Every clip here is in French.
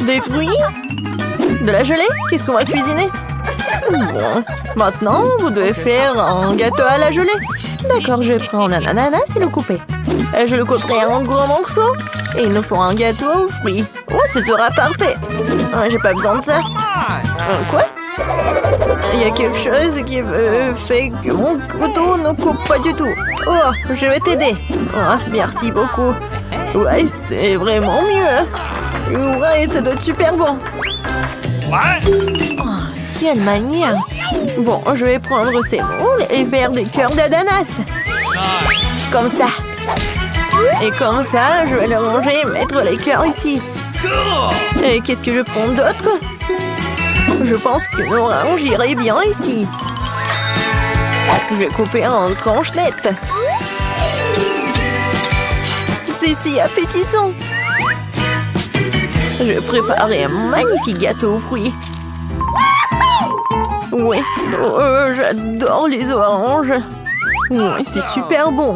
Des fruits? De la gelée? Qu'est-ce qu'on va cuisiner? Bon, maintenant, vous devez faire un gâteau à la gelée. D'accord, je vais prendre un ananas et le couper. Je le couperai en gros morceaux. Et il nous faut un gâteau aux fruits. Oh, ce sera parfait. J'ai pas besoin de ça. Quoi? Il y a quelque chose qui fait que mon couteau ne coupe pas du tout. Oh, je vais t'aider. Oh, merci beaucoup. Ouais, c'est vraiment mieux. Ouais, ça doit être super bon. Oh, quelle manière. Bon, je vais prendre ces moules et faire des cœurs d'ananas. Comme ça. Et comme ça, je vais le ranger et mettre les cœurs ici. Et qu'est-ce que je prends d'autre? Je pense qu'une orange irait bien ici. Je vais couper en tranchelettes. C'est si appétissant. Je vais préparer un magnifique gâteau aux fruits. Oui, j'adore les oranges. Oui, c'est super bon.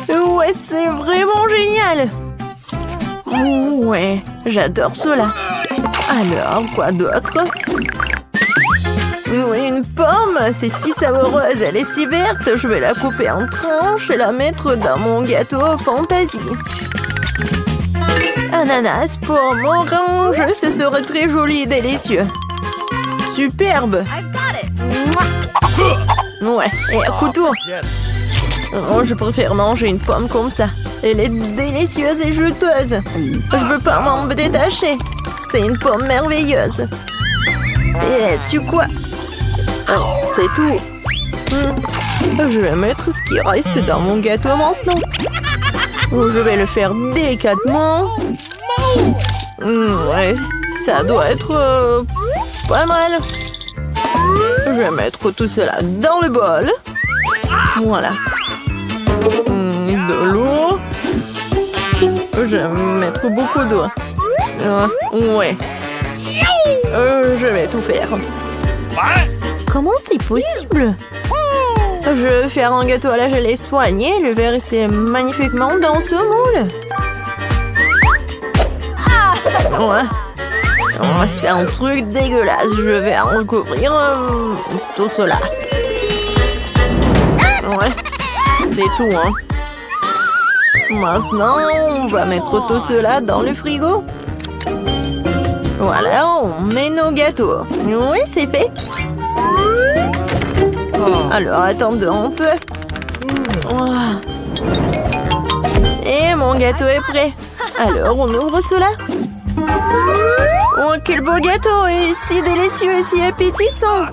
Ouais, c'est vraiment génial. Ouais, j'adore cela. Alors, quoi d'autre? Oui, une pomme, c'est si savoureuse, elle est si verte. Je vais la couper en tranches et la mettre dans mon gâteau fantaisie. Ananas, pomme, orange, ce serait très joli et délicieux. Superbe. Ouais, et un couteau. Oh, je préfère manger une pomme comme ça. Elle est délicieuse et juteuse. Je veux pas m'en détacher. C'est une pomme merveilleuse. Et tu quoi? C'est tout. Je vais mettre ce qui reste dans mon gâteau maintenant. Je vais le faire délicatement. Ouais, ça doit être pas mal. Je vais mettre tout cela dans le bol. Voilà. De l'eau. Je vais mettre beaucoup d'eau. Ouais. Je vais tout faire. Comment c'est possible? Je vais faire un gâteau à la gelée soigné. Le verser magnifiquement dans ce moule. Ouais. Oh, c'est un truc dégueulasse. Je vais en recouvrir tout cela. Ouais. C'est tout, hein. Maintenant, on va mettre tout cela dans le frigo. Voilà, on met nos gâteaux. Oui, c'est fait. Alors, attendons un peu. Et mon gâteau est prêt. Alors, on ouvre cela. Oh, quel beau gâteau! Et si délicieux et si appétissant!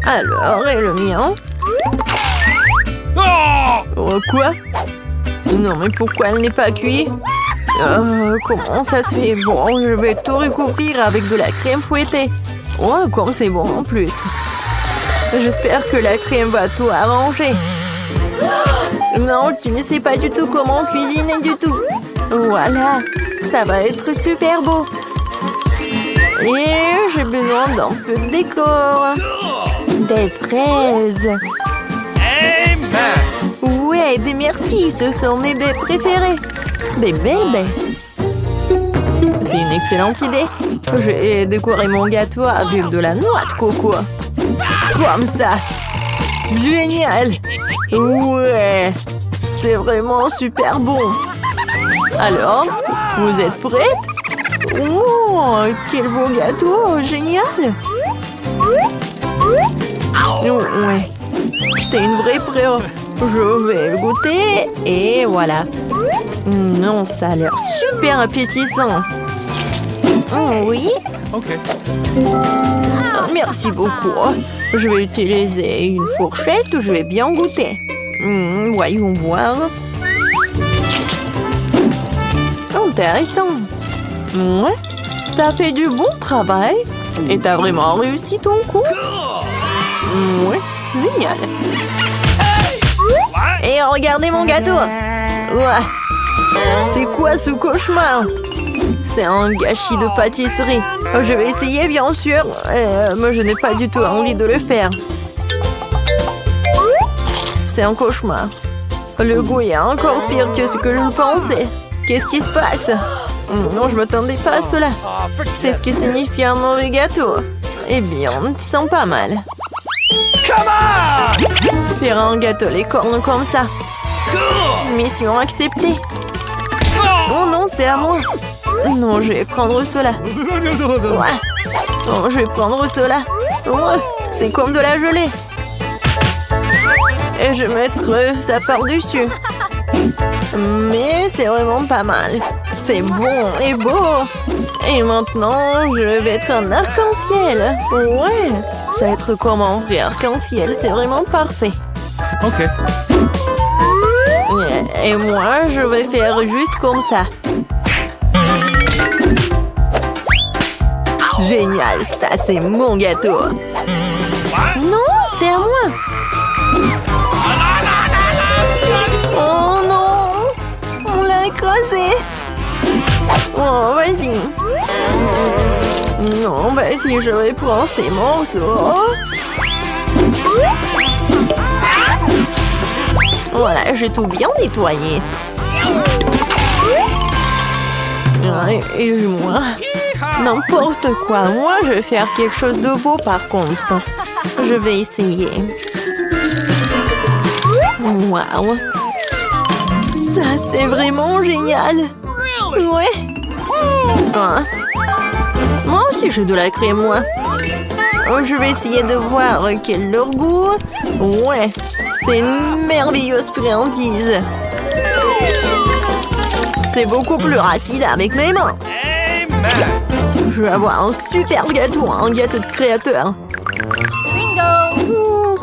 Alors, et le mien? Oh, quoi? Non, mais pourquoi elle n'est pas cuite? Comment ça se fait? Bon, je vais tout recouvrir avec de la crème fouettée. Oh, comme c'est bon en plus. J'espère que la crème va tout arranger. Non, tu ne sais pas du tout comment cuisiner du tout. Voilà, ça va être super beau. Et j'ai besoin d'un peu de décor. Des fraises. Ouais, des myrtilles, ce sont mes baies préférées. Des belles baies. C'est une excellente idée. J'ai décoré mon gâteau avec de la noix de coco. Comme ça. Génial. Ouais, c'est vraiment super bon. Alors, vous êtes prêtes? Oh, quel beau gâteau, génial. Ouais, c'est une vraie pro. Je vais le goûter et voilà. Non, ça a l'air super appétissant. Oui. Ok. Merci beaucoup. Je vais utiliser une fourchette, je vais bien goûter. Voyons voir. Intéressant. Ouais, t'as fait du bon travail. Et t'as vraiment réussi ton coup. Ouais, génial. Et regardez mon gâteau. Ouais. C'est quoi ce cauchemar? C'est un gâchis de pâtisserie. Je vais essayer, bien sûr. Moi, je n'ai pas du tout envie de le faire. C'est un cauchemar. Le goût est encore pire que ce que je pensais. Qu'est-ce qui se passe? Non, je m'attendais pas à cela. C'est ce qui signifie un mauvais gâteau. Eh bien, tu sens pas mal. Faire un gâteau licorne comme ça. Mission acceptée. Oh non, c'est à moi. Non, je vais prendre cela. Ouais. Oh, je vais prendre cela. Ouais, c'est comme de la gelée. Et je vais mettre ça par-dessus. Mais c'est vraiment pas mal. C'est bon et beau. Et maintenant, je vais être un arc-en-ciel. Ouais, ça va être comme un vrai arc-en-ciel. C'est vraiment parfait. Ok. Et moi, je vais faire juste comme ça. Génial, ça c'est mon gâteau. Non, c'est à moi. Oh non, on l'a écrasé. Oh, vas-y. Non, vas-y, je vais prendre ces morceaux. Voilà, j'ai tout bien nettoyé. Et moi, n'importe quoi. Moi, je vais faire quelque chose de beau par contre. Je vais essayer. Waouh. Ça, c'est vraiment génial. Ouais. Ah. Moi aussi, j'ai de la crème, moi. Je vais essayer de voir quel est leur goût. Ouais, c'est une merveilleuse friandise. C'est beaucoup plus rapide avec mes mains. Je vais avoir un super gâteau, un gâteau de créateur.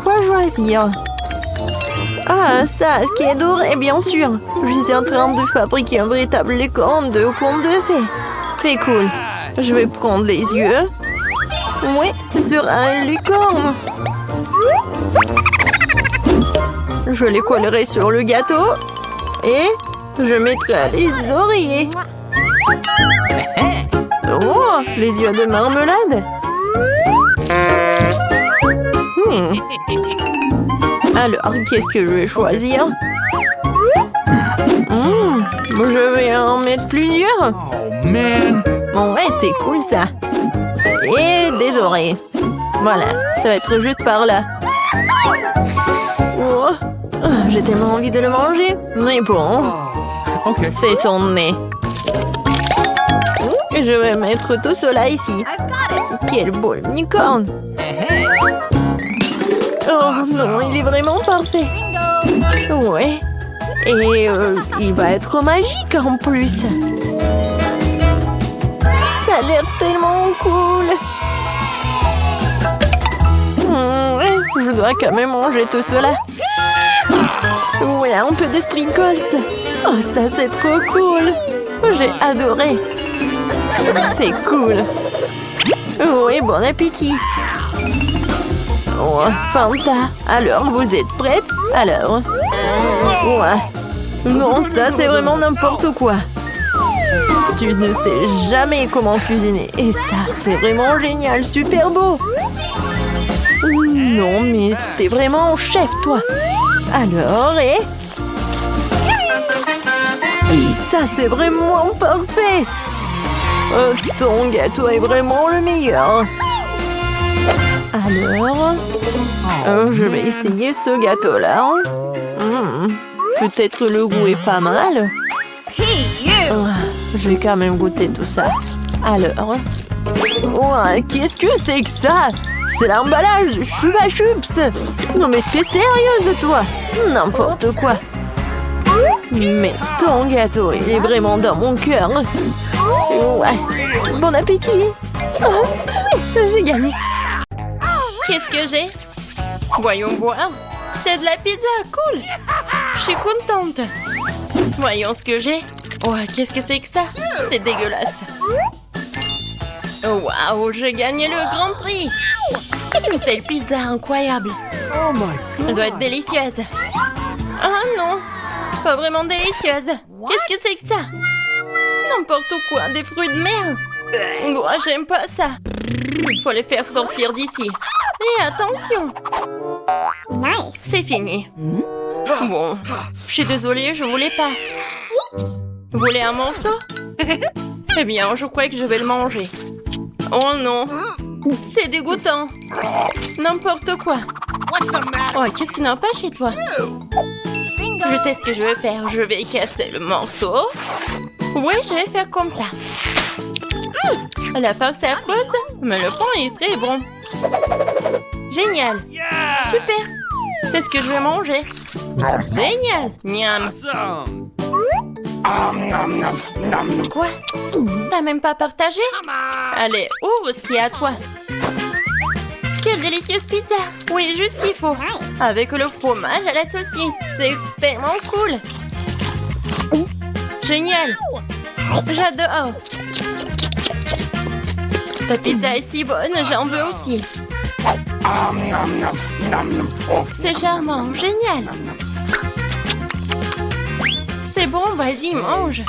Quoi choisir? Ah, ça, qui est doré, bien sûr. Je suis en train de fabriquer un véritable licorne de conte de fées. Très cool. Je vais prendre les yeux. Oui, ce sera un licorne. Je les collerai sur le gâteau. Et je mettrai les oreillers. Oh, les yeux de marmelade. Alors, qu'est-ce que je vais choisir? Je vais en mettre plusieurs. Oh man. Ouais, c'est cool ça. Et des oreilles. Voilà, ça va être juste par là. Oh, j'ai tellement envie de le manger. Mais bon, Ok. c'est son nez. Je vais mettre tout cela ici. Quel beau licorne. Oh non, il est vraiment parfait. Ouais. Et il va être magique en plus. Ça a l'air tellement cool. Ouais, je dois quand même manger tout cela. Ouais, un peu de sprinkles. Oh, ça c'est trop cool. J'ai adoré. C'est cool. Oui, bon appétit. Oh, Fanta. Alors, vous êtes prête? Alors. Ouais. Non, ça c'est vraiment n'importe quoi. Tu ne sais jamais comment cuisiner. Et ça, c'est vraiment génial, super beau. Non, mais t'es vraiment chef, toi. Alors, et ça, c'est vraiment parfait. Ton gâteau est vraiment le meilleur. Alors, je vais essayer ce gâteau-là. Peut-être le goût est pas mal. Je vais quand même goûter tout ça. Alors, qu'est-ce que c'est que ça? C'est l'emballage Chupa Chups. Non mais t'es sérieuse toi? N'importe quoi. Mais ton gâteau, il est vraiment dans mon cœur. Ouais. Bon appétit. Oh, j'ai gagné. Qu'est-ce que j'ai? Voyons voir. C'est de la pizza, cool. Je suis contente. Voyons ce que j'ai. Ouais, qu'est-ce que c'est que ça? C'est dégueulasse. Waouh, j'ai gagné le grand prix. Une telle pizza incroyable. Oh my god. Elle doit être délicieuse. Ah non, pas vraiment délicieuse. Qu'est-ce que c'est que ça? N'importe quoi, des fruits de mer. Moi, j'aime pas ça. Il faut les faire sortir d'ici. Et attention. C'est fini. Bon, je suis désolée, je voulais pas. Vous voulez un morceau? Eh bien, je crois que je vais le manger. Oh non, c'est dégoûtant. N'importe quoi. Oh, qu'est-ce qui n'a pas chez toi? Je sais ce que je vais faire. Je vais casser le morceau. Oui, je vais faire comme ça. La farce est affreuse, mais le pain est très bon. Génial. Super. C'est ce que je vais manger. Génial. Miam. Quoi? T'as même pas partagé? Allez, ouvre ce qu'il y a à toi. Quelle délicieuse pizza! Oui, juste ce qu'il faut. Avec le fromage à la saucisse. C'est tellement cool. Génial. J'adore. Ta pizza est si bonne, j'en veux aussi. C'est charmant, génial. C'est bon, vas-y, mange.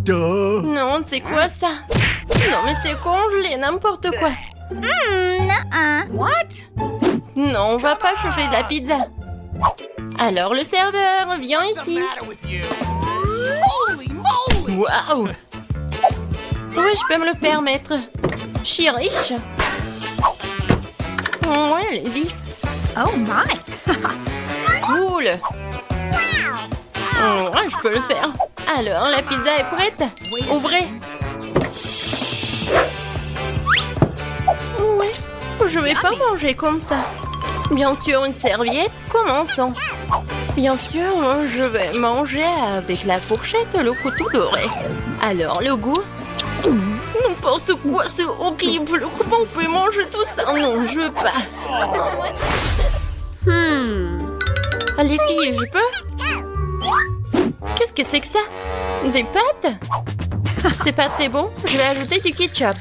Non, c'est quoi ça? Non, mais c'est congelé, n'importe quoi. What? Non, on va pas chauffer de la pizza. Alors, le serveur, viens ici. Waouh! Oui, je peux me le permettre. Je suis riche. Ouais, allez-y. Oh my! Cool. Ouais, je peux le faire. Alors, la pizza est prête. Ouvrez. Ouais, je vais pas manger comme ça. Bien sûr, une serviette. Commençons. Bien sûr, je vais manger avec la fourchette et le couteau doré. Alors, le goût? N'importe quoi, c'est horrible. Comment on peut manger tout ça? Non, je veux pas. Les filles, je peux? Qu'est-ce que c'est que ça? Des pâtes? C'est pas très bon. Je vais ajouter du ketchup.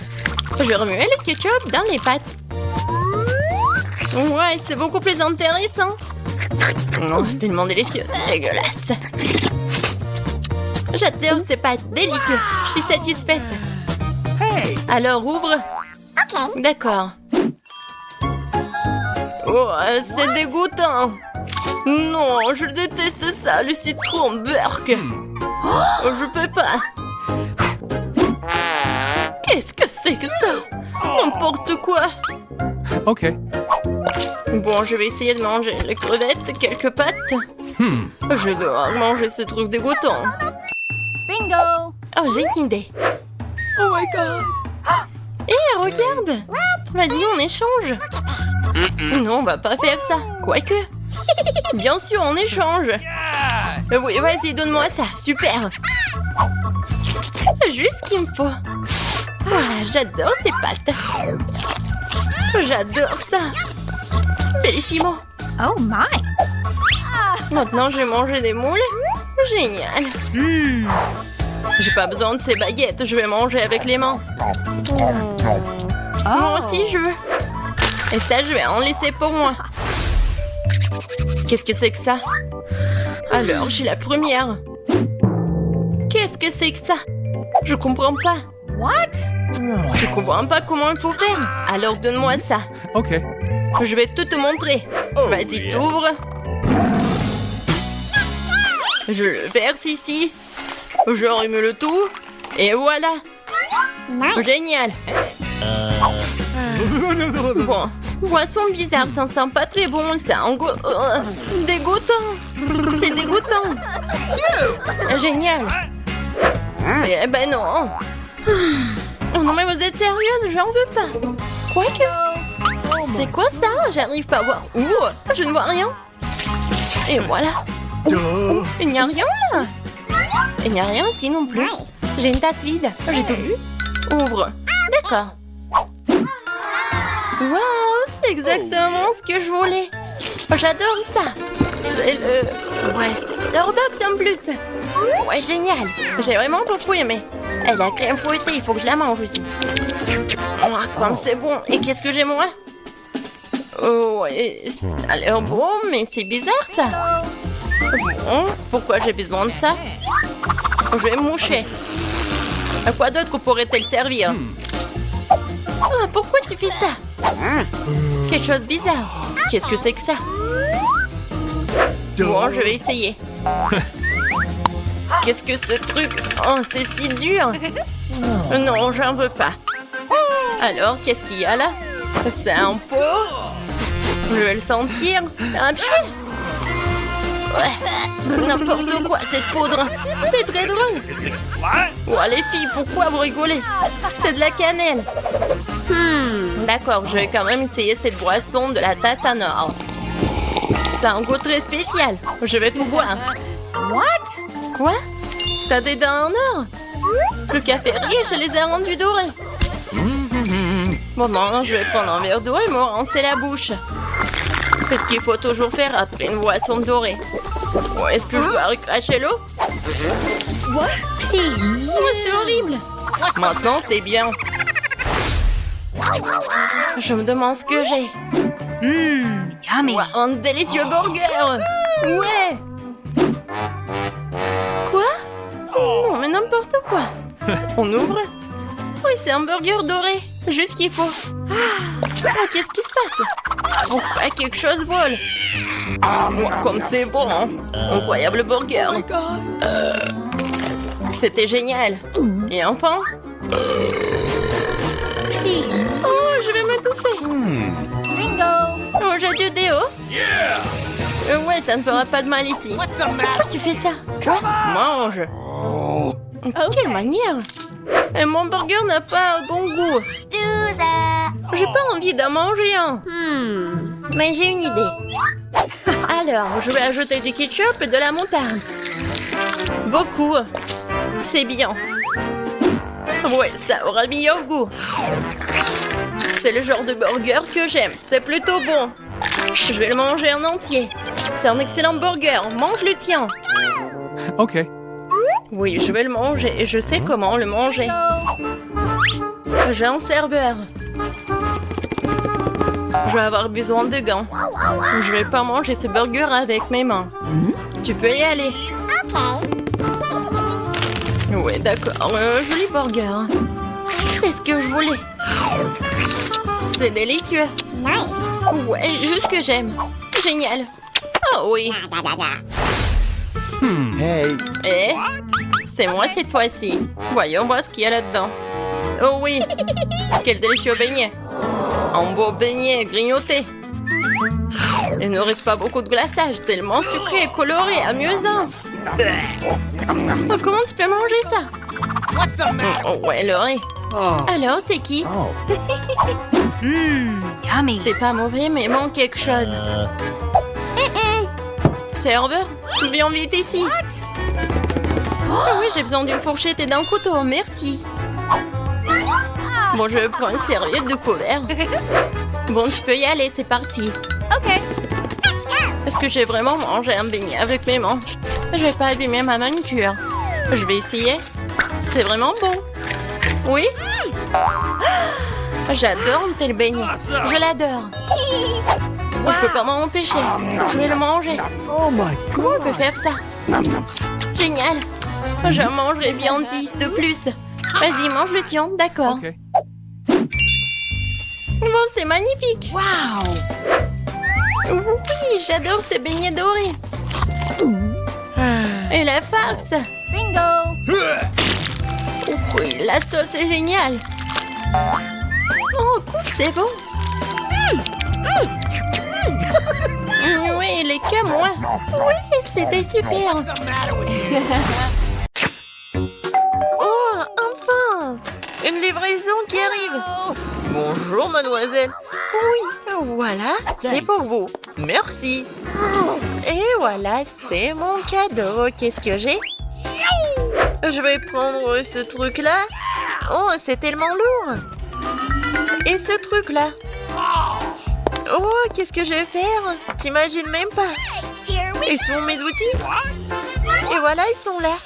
Je vais remuer le ketchup dans les pâtes. Ouais, c'est beaucoup plus intéressant. Oh, tellement délicieux. Dégueulasse. J'adore ces pâtes. Délicieux. Je suis satisfaite. Alors, ouvre. D'accord. Oh, c'est dégoûtant. Non, je déteste ça, le citron burk. Oh, je peux pas. Qu'est-ce que c'est que ça? N'importe quoi. Ok. Bon, je vais essayer de manger les crevettes, quelques pâtes. Je dois manger ce truc dégoûtant. Bingo! Oh, j'ai une idée. Oh my god. Hé, regarde. Vas-y, on échange. Non, on va pas faire ça. Quoique. Bien sûr, on échange. Oui, vas-y, donne-moi ça. Super. Juste ce qu'il me faut. Ah, j'adore ces pâtes. J'adore ça. Bellissimo. Oh my! Maintenant, je vais manger des moules. Génial. J'ai pas besoin de ces baguettes. Je vais manger avec les mains. Moi aussi, je veux. Et ça, je vais en laisser pour moi. Qu'est-ce que c'est que ça? Alors, j'ai la première. Qu'est-ce que c'est que ça? Je comprends pas. What? Je comprends pas comment il faut faire. Alors, donne-moi ça. Ok. Je vais tout te montrer. Vas-y, t'ouvres. Je le verse ici. Je remume le tout. Et voilà. Génial. Bon, boisson bizarre, ça sent pas très bon, ça dégoûtant. C'est dégoûtant. Génial. Eh ben non. Oh non, mais vous êtes sérieuse, j'en veux pas. Quoique. C'est quoi ça? J'arrive pas à voir. Ouh, je ne vois rien. Et voilà. Il n'y a rien là. Il n'y a rien ici non plus. J'ai une tasse vide. J'ai tout vu. Ouvre. D'accord. Waouh, c'est exactement ce que je voulais. J'adore ça. C'est le... Ouais, c'est Starbucks en plus. Ouais, génial. J'ai vraiment beaucoup aimé. Et la crème fouettée, il faut que je la mange aussi. Oh, comme c'est bon. Et qu'est-ce que j'ai moi? Oh, ouais, ça a l'air bon, mais c'est bizarre ça. Bon, pourquoi j'ai besoin de ça? Je vais me moucher. À quoi d'autre pourrait-elle servir? Ah, pourquoi tu fais ça? Quelque chose de bizarre. Qu'est-ce que c'est que ça? Bon, je vais essayer. qu'est-ce que ce truc? Oh, c'est si dur. Non, j'en veux pas. Alors, qu'est-ce qu'il y a là? C'est un pot? Je vais le sentir. Un pied? Ouais. N'importe quoi, cette poudre. C'est très drôle. Oh, les filles, pourquoi vous rigolez? C'est de la cannelle. D'accord, je vais quand même essayer cette boisson de la tasse en or. C'est un goût très spécial. Je vais tout boire. What? Quoi? T'as des dents en or? Le café-rier, je les ai rendus dorés. Bon, maintenant, je vais prendre un verre d'eau et me rincer la bouche. C'est ce qu'il faut toujours faire après une boisson dorée. Oh, est-ce que je dois recracher l'eau? What? Oh, c'est horrible. Maintenant, c'est bien. Je me demande ce que j'ai. Yummy. Wow, un délicieux burger. Ouais. Quoi? Non, mais n'importe quoi. On ouvre. Oui, c'est un burger doré. Juste ce qu'il faut. Oh, qu'est-ce qui se passe? Pourquoi quelque chose vole? Oh, comme c'est bon, hein? Incroyable burger. C'était génial. Et enfin? Oh, je vais m'étouffer. Bingo. Oh, j'ai du déo. Ouais, ça ne fera pas de mal ici. Pourquoi tu fais ça? Quoi? Mange. Quelle manière? Et mon burger n'a pas bon goût. J'ai pas envie d'en manger un. Mais j'ai une idée. Alors, je vais ajouter du ketchup et de la moutarde. Beaucoup. C'est bien. Ouais, ça aura meilleur goût. C'est le genre de burger que j'aime. C'est plutôt bon. Je vais le manger en entier. C'est un excellent burger. Mange le tien. Okay. Oui, je vais le manger et je sais comment le manger. J'ai un serveur. Je vais avoir besoin de gants. Je vais pas manger ce burger avec mes mains. Tu peux y aller. Oui, d'accord. Joli burger. C'est ce que je voulais. C'est délicieux. Ouais, juste ce que j'aime. Génial. Oh oui. Hey. Eh? C'est moi cette fois-ci. Voyons voir ce qu'il y a là-dedans. Oh oui. Quel délicieux beignet. Un beau beignet grignoté. Il ne reste pas beaucoup de glaçage, tellement sucré, coloré, amusant. Oh, comment tu peux manger ça? Oh, ouais, Laurie. Alors, c'est qui? Yummy. C'est pas mauvais, mais il manque quelque chose. Serveur, viens vite ici. Oh oui, j'ai besoin d'une fourchette et d'un couteau, merci. Bon, je vais prendre une serviette de couvert. Bon, tu peux y aller, c'est parti. Okay. Est-ce que j'ai vraiment mangé un beignet avec mes mains? Je vais pas abîmer ma manucure. Je vais essayer. C'est vraiment bon. Oui? J'adore un tel beignet. Je l'adore. Je peux pas m'en empêcher. Je vais le manger. Oh my Comment on God. peut faire ça? Génial. Je mangerai bien 10 de plus. Vas-y, mange le tien. D'accord. Okay. Bon, c'est magnifique. Wow. Oui, j'adore ces beignets dorés. Et la farce. Bingo. Oui, la sauce est géniale. Oh, cool, c'est bon. Oui, les que moi. Oui, c'était super. Oh, enfin! Une livraison qui arrive. Bonjour, mademoiselle. Oui, voilà, c'est pour vous. Merci. Et voilà, c'est mon cadeau. Qu'est-ce que j'ai? Je vais prendre ce truc-là. Oh, c'est tellement lourd. Et ce truc-là. Oh, qu'est-ce que je vais faire? T'imagines même pas. Ils sont mes outils. Et voilà, ils sont là.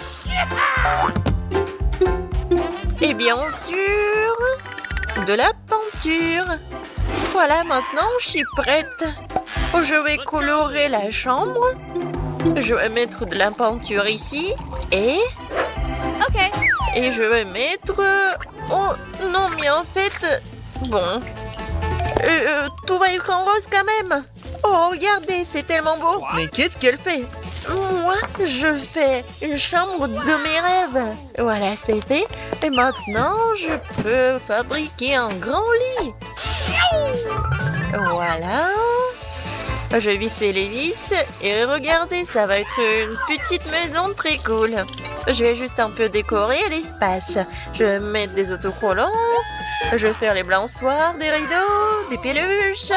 Et bien sûr, de la peinture. Voilà, maintenant, je suis prête. Je vais colorer la chambre. Je vais mettre de la peinture ici. Et je vais mettre... Oh, non, mais en fait... Bon... tout va être en rose quand même. Oh, regardez, c'est tellement beau. Mais qu'est-ce qu'elle fait? Moi, je fais une chambre de mes rêves. Voilà, c'est fait. Et maintenant, je peux fabriquer un grand lit. Voilà. Je vais visser les vis et regardez, ça va être une petite maison très cool. Je vais juste un peu décorer l'espace. Je vais mettre des autocollants. Je vais faire les balançoires, des rideaux, des peluches.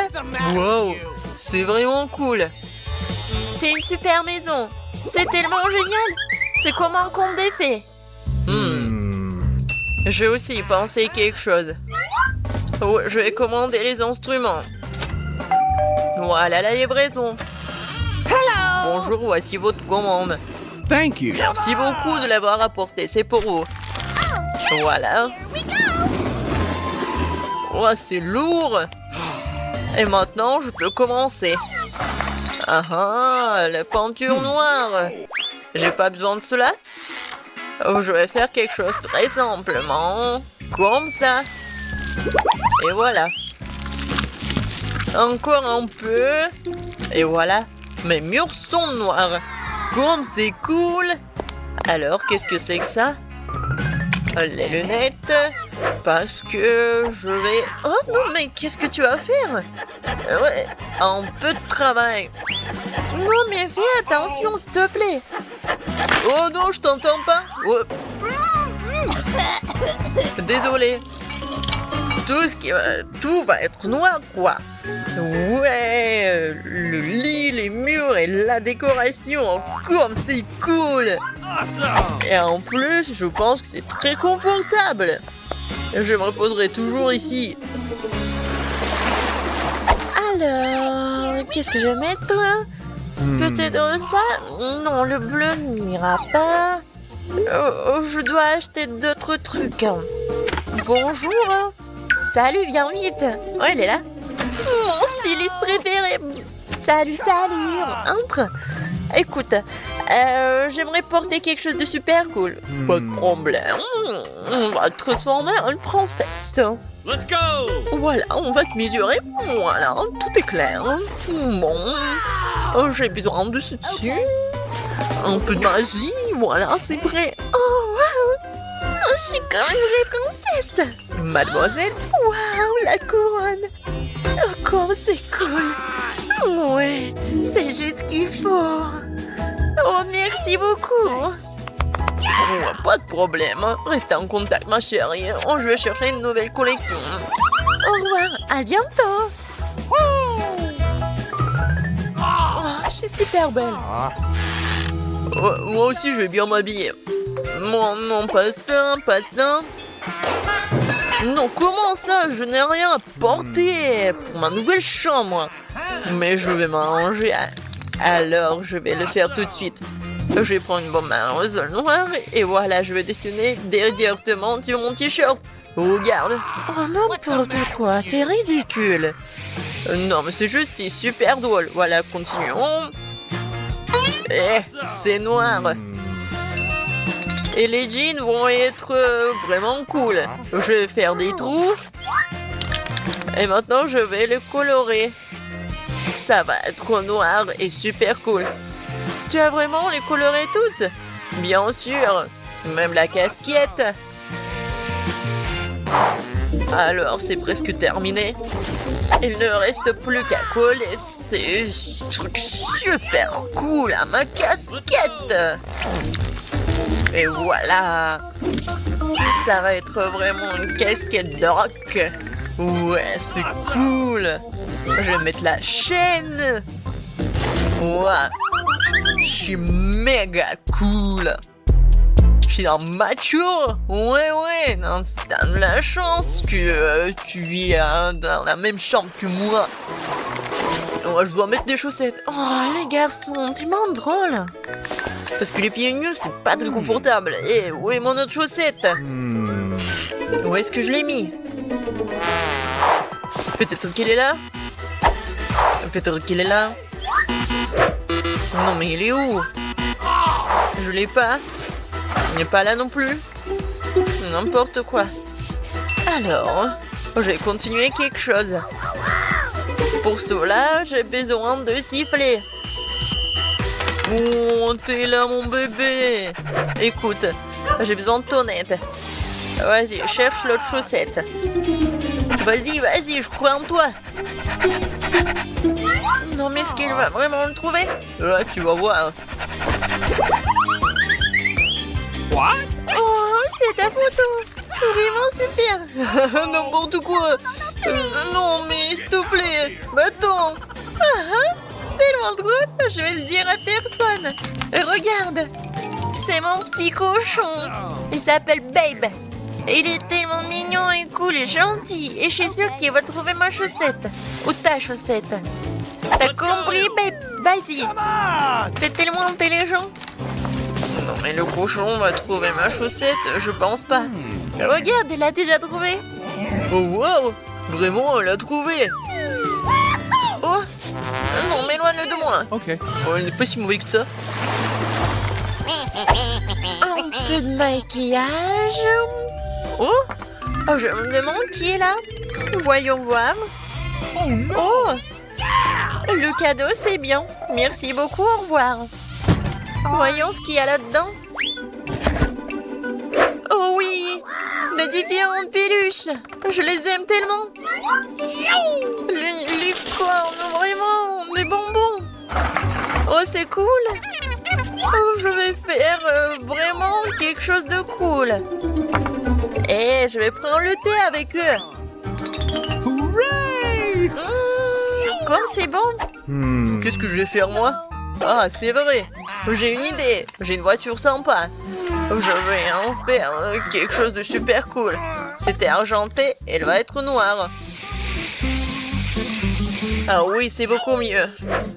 Wow, c'est vraiment cool. C'est une super maison. C'est tellement génial. C'est comme un conte des fées. J'ai aussi pensé quelque chose. Oh, je vais commander les instruments. Voilà la livraison. Bonjour, voici votre commande. Thank you. Merci beaucoup de l'avoir apporté, c'est pour vous. Voilà. Oh, c'est lourd. Et maintenant, je peux commencer. Ah ah, la peinture noire. J'ai pas besoin de cela. Oh, je vais faire quelque chose très simplement. Comme ça. Et voilà. Encore un peu. Et voilà. Mes murs sont noirs. Comme c'est cool. Alors, qu'est-ce que c'est que ça? Les lunettes. Parce que je vais... Oh non, mais qu'est-ce que tu vas faire? Ouais, un peu de travail. Non, mais fais attention, s'il te plaît. Oh non, je t'entends pas. Oh. Désolé. Tout va être noir, quoi. Ouais, le lit, les murs et la décoration, comme c'est cool. Et en plus, je pense que c'est très confortable. Je me reposerai toujours ici. Alors, qu'est-ce que je vais mettre? Peut-être ça? Non, le bleu n'ira pas. Je dois acheter d'autres trucs. Bonjour. Salut, viens vite. Oh, elle est là. Mon styliste préféré. Salut, salut. Entre. Écoute, j'aimerais porter quelque chose de super cool. Pas de problème. On va te transformer en une princesse. Let's go! Voilà, on va te mesurer. Voilà, tout est clair. Bon, j'ai besoin de ce dessus. Un peu de magie. Voilà, c'est prêt. Oh, waouh! Je suis comme une vraie princesse. Mademoiselle, waouh, la couronne. Oh, comme c'est cool. Ouais, c'est juste ce qu'il faut. Oh, merci beaucoup. Oh, pas de problème. Restez en contact, ma chérie. Oh, je vais chercher une nouvelle collection. Au revoir, à bientôt. Oh, je suis super belle. Oh, moi aussi, je vais bien m'habiller. Non, pas ça, pas ça. Non, comment ça? Je n'ai rien à porter pour ma nouvelle chambre. Mais je vais m'arranger. Alors, je vais le faire tout de suite. Je vais prendre une bombe à aérosol noir et voilà, je vais dessiner directement sur mon t-shirt. Regarde. Oh, n'importe quoi, t'es ridicule. Non, mais c'est juste, c'est super drôle. Voilà, continuons. C'est noir. Et les jeans vont être vraiment cool. Je vais faire des trous. Et maintenant, je vais le colorer. Ça va être noir et super cool. Tu as vraiment les colorés tous? Bien sûr. Même la casquette. Alors, c'est presque terminé. Il ne reste plus qu'à coller ces trucs super cool à ma casquette. Et voilà. Ça va être vraiment une casquette de rock. Ouais, c'est cool. Je vais mettre la chaîne. Ouais. Je suis méga cool. Je suis un macho. Ouais. Non, t'as de la chance que tu vis dans la même chambre que moi. Ouais, je dois mettre des chaussettes. Oh, les garçons, tellement drôle. Parce que les pieds nus, c'est pas très confortable. Et où est mon autre chaussette? Où est-ce que je l'ai mis? Peut-être qu'il est là. Peut-être qu'il est là. Non, mais il est où? Je l'ai pas. Il n'est pas là non plus. N'importe quoi. Alors, je vais continuer quelque chose. Pour cela, j'ai besoin de siffler. Oh, t'es là, mon bébé. Écoute, j'ai besoin de ton aide. Vas-y, cherche l'autre chaussette. Vas-y, vas-y, je crois en toi. Non, mais est-ce qu'il va vraiment le trouver? Ouais, tu vas voir. What? Oh, c'est ta photo. Vraiment super. N'importe quoi. Non, mais s'il te plaît. Attends. Tellement drôle. Je vais le dire à personne. Regarde. C'est mon petit cochon. Il s'appelle Babe. Il est tellement mignon et cool et gentil. Et je suis sûre qu'il va trouver ma chaussette. Ou ta chaussette. T'as compris, Babe? Vas-y. T'es tellement intelligent. Non, mais le cochon va trouver ma chaussette, je pense pas. Regarde, il l'a déjà trouvé. Oh, wow! Vraiment, elle l'a trouvé. Oh! Non, m'éloigne de moi. Okay. Oh, il n'est pas si mauvais que ça. Un peu de maquillage. Oh! Oh, je me demande qui est là. Voyons voir. Oh no! Oh! Le cadeau, c'est bien. Merci beaucoup, au revoir. Voyons ce qu'il y a là-dedans. Oh oui! Des différentes peluches. Je les aime tellement. Les cornes, vraiment. Des bonbons. Oh, c'est cool. Oh, je vais faire vraiment quelque chose de cool. Et je vais prendre le thé avec eux. Hooray! Comme c'est bon. Qu'est-ce que je vais faire, moi? Ah, c'est vrai. J'ai une idée. J'ai une voiture sympa. Je vais en faire quelque chose de super cool. C'était argenté, elle va être noire. Ah oui, c'est beaucoup mieux.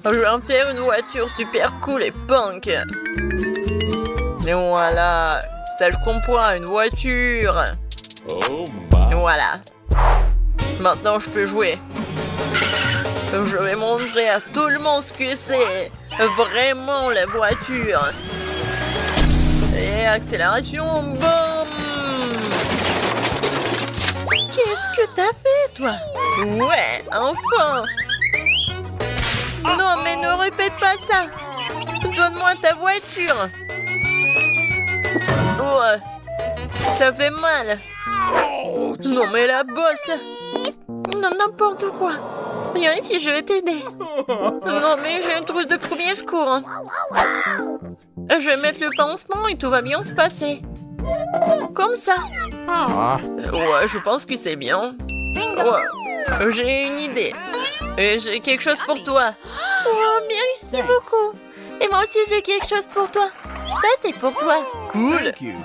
Je vais en faire une voiture super cool et punk. Et voilà. Ça, je comprends, une voiture. Voilà. Maintenant, je peux jouer. Je vais montrer à tout le monde ce que c'est. Vraiment, la voiture. Et accélération, boum! Qu'est-ce que t'as fait, toi? Ouais, enfin! Non, mais ne répète pas ça! Donne-moi ta voiture! Oh, ça fait mal! Non, mais la bosse! Non, n'importe quoi! Viens ici, je vais t'aider! Non, mais j'ai une trousse de premier secours! Hein. Je vais mettre le pansement et tout va bien se passer. Comme ça. Ouais, je pense que c'est bien. Ouais, j'ai une idée. Et j'ai quelque chose pour toi. Oh, merci beaucoup. Et moi aussi, j'ai quelque chose pour toi. Ça, c'est pour toi. Cool. Thank you.